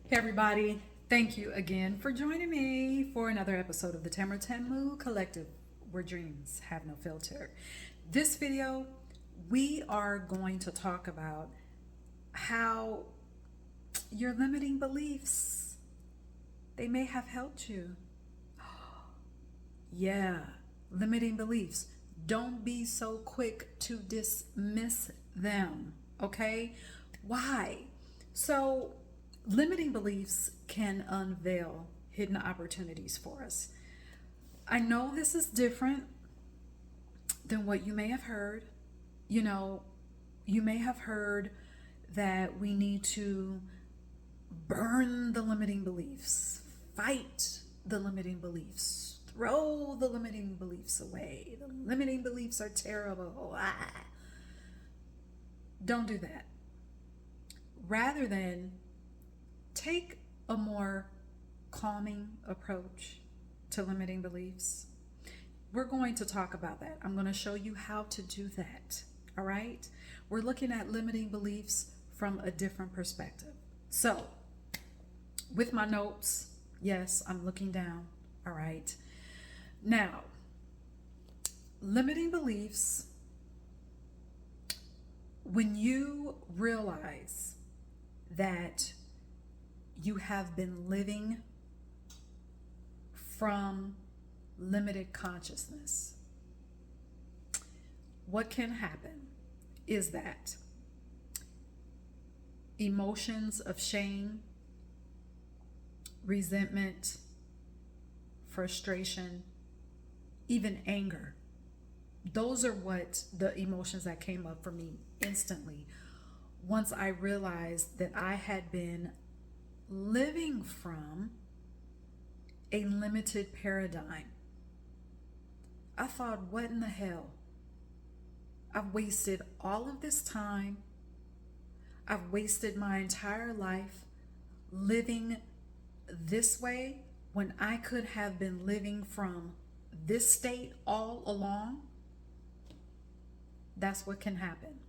Hey everybody, thank you again for joining me for another episode of the TamaraTamu Collective, where dreams have no filter. This video, we are going to talk about how your limiting beliefs, they may have helped you. Yeah, limiting beliefs. Don't be so quick to dismiss them, okay? Why? So, limiting beliefs can unveil hidden opportunities for us. I know this is different than what you may have heard. You know, you may have heard that we need to burn the limiting beliefs, fight the limiting beliefs, throw the limiting beliefs away. The limiting beliefs are terrible. Don't do that. Rather than take a more calming approach to limiting beliefs. We're going to talk about that. I'm going to show you how to do that. All right? We're looking at limiting beliefs from a different perspective. So, with my notes, yes, I'm looking down. All right. Now, limiting beliefs, when you realize that you have been living from limited consciousness, what can happen is that emotions of shame, resentment, frustration, even anger, those are what the emotions that came up for me instantly once I realized that I had been living from a limited paradigm. I thought, what in the hell? I've wasted all of this time. I've wasted my entire life living this way when I could have been living from this state all along. That's what can happen.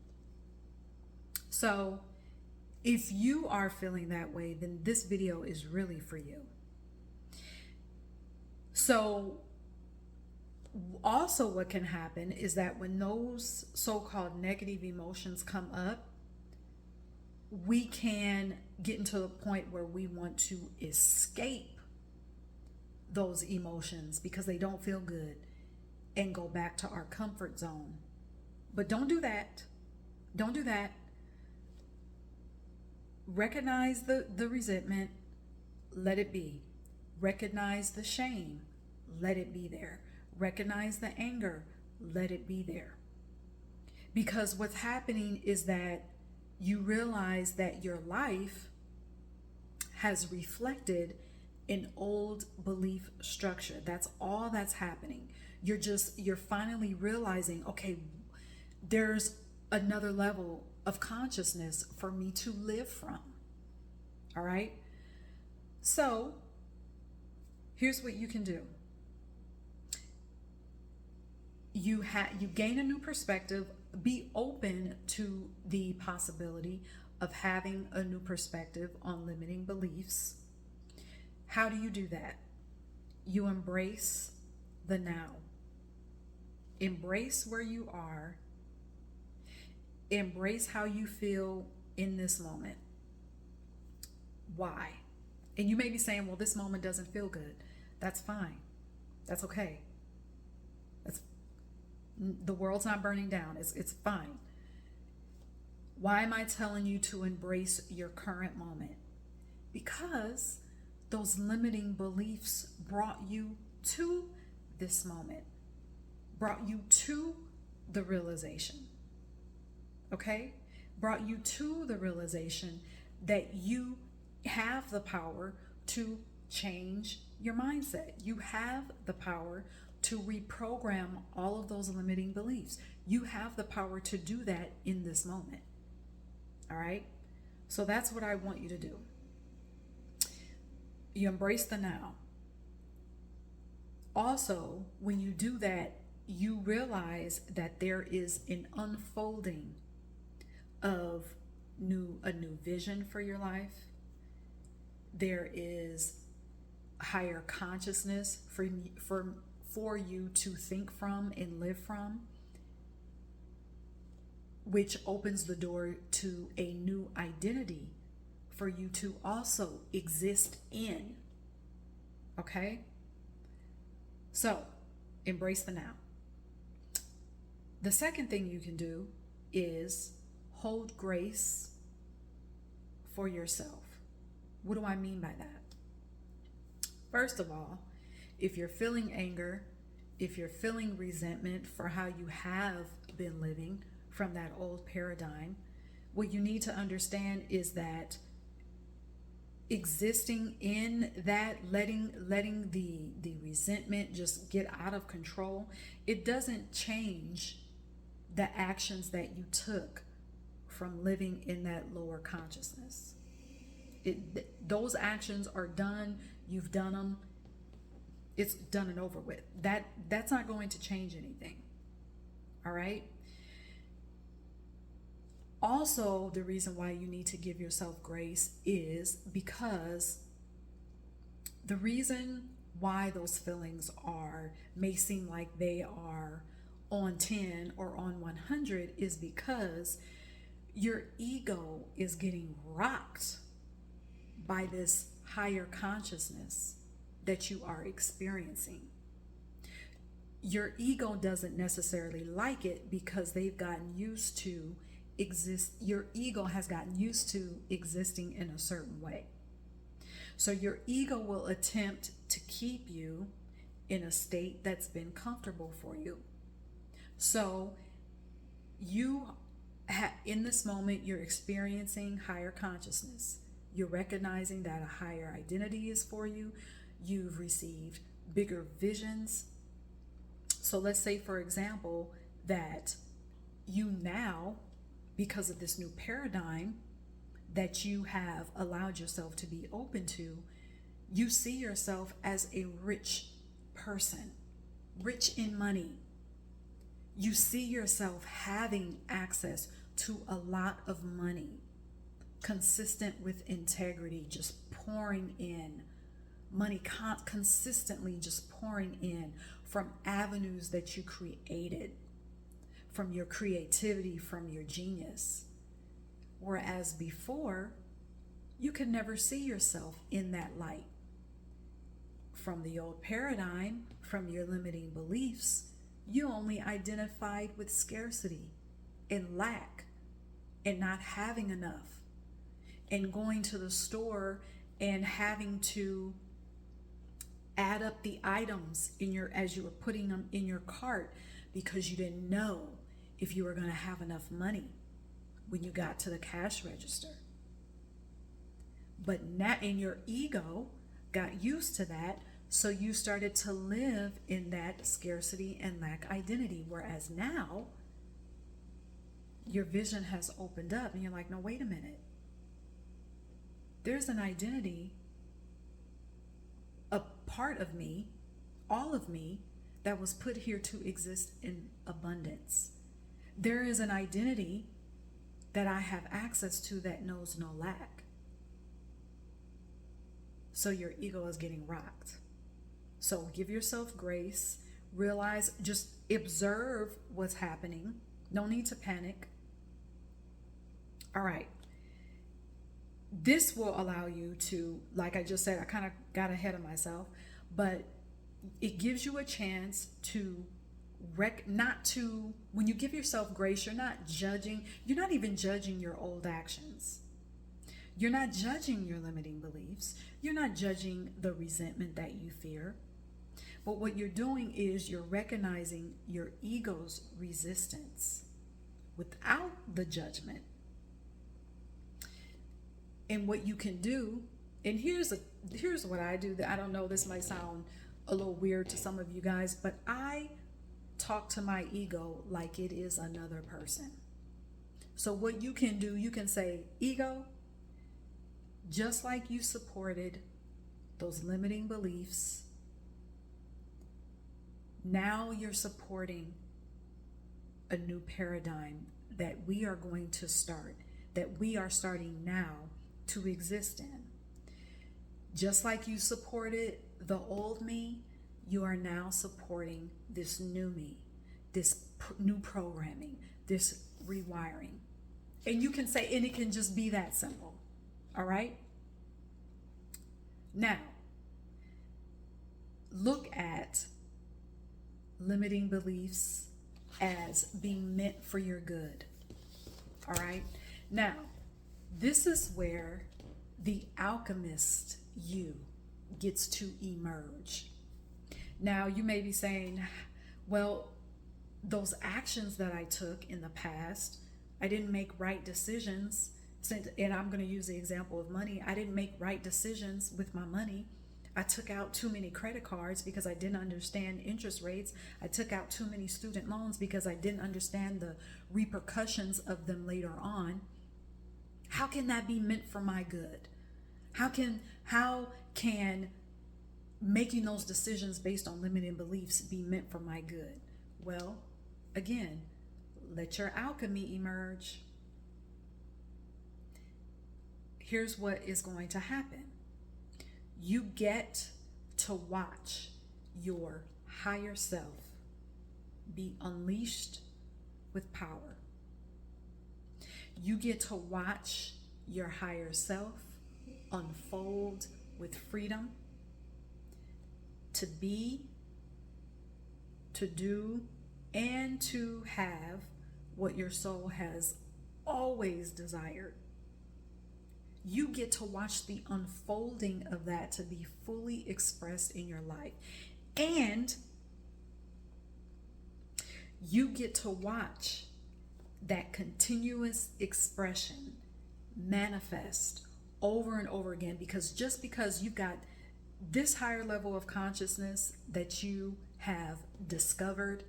So, if you are feeling that way, then this video is really for you. So, also what can happen is that when those so-called negative emotions come up, we can get into the point where we want to escape those emotions because they don't feel good and go back to our comfort zone. But don't do that. Don't do that. Recognize the resentment, let it be. Recognize the shame, let it be there. Recognize the anger, let it be there. Because what's happening is that you realize that your life has reflected an old belief structure. That's all that's happening. You're finally realizing, okay, there's another level of consciousness for me to live from. All right? So, here's what you can do. You gain a new perspective. Be open to the possibility of having a new perspective on limiting beliefs. How do you do that? You embrace the now. Embrace where you are. Embrace how you feel in this moment. Why? And you may be saying, well, this moment doesn't feel good. That's fine. That's okay. The world's not burning down. It's fine. Why am I telling you to embrace your current moment? Because those limiting beliefs brought you to this moment, brought you to the realization. Okay? Brought you to the realization that you have the power to change your mindset. You have the power to reprogram all of those limiting beliefs. You have the power to do that in this moment. All right? So that's what I want you to do. You embrace the now. Also, when you do that, you realize that there is an unfolding of a new vision for your life. there is higher consciousness for you to think from and live from, which opens the door to a new identity for you to also exist in. Okay? So, embrace the now. The second thing you can do is hold grace for yourself. What do I mean by that? First of all, if you're feeling anger, if you're feeling resentment for how you have been living from that old paradigm, what you need to understand is that existing in that, letting the resentment just get out of control, it doesn't change the actions that you took from living in that lower consciousness. Those actions are done. You've done them. It's done and over with. That's not going to change anything. All right? Also, the reason why you need to give yourself grace is because the reason why those feelings may seem like they are on 10 or on 100 is because your ego is getting rocked by this higher consciousness that you are experiencing. Your ego doesn't necessarily like it because they've gotten used to your ego has gotten used to existing in a certain way. So your ego will attempt to keep you in a state that's been comfortable for you. So in this moment, you're experiencing higher consciousness. You're recognizing that a higher identity is for you. You've received bigger visions. So let's say, for example, that you now, because of this new paradigm that you have allowed yourself to be open to, you see yourself as a rich person, rich in money. You see yourself having access to a lot of money, consistent with integrity, just pouring in. Money consistently just pouring in from avenues that you created, from your creativity, from your genius. Whereas before, you could never see yourself in that light. From the old paradigm, from your limiting beliefs, you only identified with scarcity and lack and not having enough, and going to the store and having to add up the items as you were putting them in your cart because you didn't know if you were going to have enough money when you got to the cash register. But now, and your ego got used to that, so you started to live in that scarcity and lack identity. Whereas now, your vision has opened up and you're like, no, wait a minute. There's an identity, a part of me, all of me, that was put here to exist in abundance. There is an identity that I have access to that knows no lack. So your ego is getting rocked. So give yourself grace, realize, just observe what's happening. No need to panic. All right. This will allow you to, like I just said, I kind of got ahead of myself, but it gives you a chance to when you give yourself grace, you're not even judging your old actions. You're not judging your limiting beliefs. You're not judging the resentment that you fear. But what you're doing is you're recognizing your ego's resistance without the judgment. And what you can do, and here's what I do. That I don't know, this might sound a little weird to some of you guys, but I talk to my ego like it is another person. So what you can do, you can say, ego, just like you supported those limiting beliefs, now you're supporting a new paradigm that we are going to start, that we are starting now to exist in. Just like you supported the old me, you are now supporting this new me, this new programming, this rewiring. And you can say, and it can just be that simple. All right? Now, look at limiting beliefs as being meant for your good. All right? Now, this is where the alchemist you gets to emerge. Now, you may be saying, well, those actions that I took in the past, I didn't make right decisions. And I'm going to use the example of money. I didn't make right decisions with my money. I took out too many credit cards because I didn't understand interest rates. I took out too many student loans because I didn't understand the repercussions of them later on. How can that be meant for my good? How can making those decisions based on limiting beliefs be meant for my good? Well, again, let your alchemy emerge. Here's what is going to happen. You get to watch your higher self be unleashed with power. You get to watch your higher self unfold with freedom to be, to do, and to have what your soul has always desired. You get to watch the unfolding of that to be fully expressed in your life. And you get to watch that continuous expression manifest over and over again, because just because you've got this higher level of consciousness that you have discovered,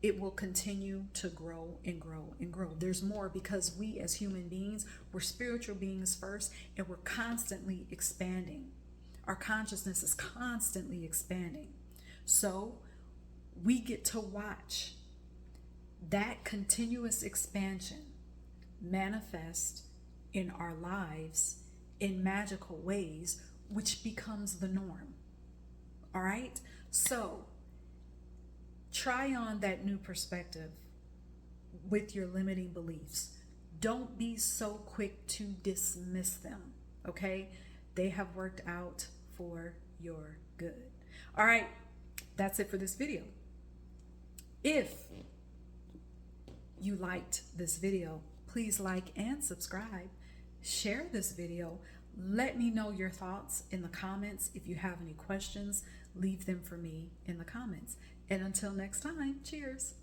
it will continue to grow and grow and grow. There's more, because we as human beings, we're spiritual beings first, and we're constantly expanding. Our consciousness is constantly expanding. So we get to watch that continuous expansion manifest in our lives in magical ways, which becomes the norm. All right? So try on that new perspective with your limiting beliefs. Don't be so quick to dismiss them, okay? They have worked out for your good. All right, that's it for this video. If you liked this video, please like and subscribe. Share this video. Let me know your thoughts in the comments. If you have any questions, leave them for me in the comments. And until next time, cheers.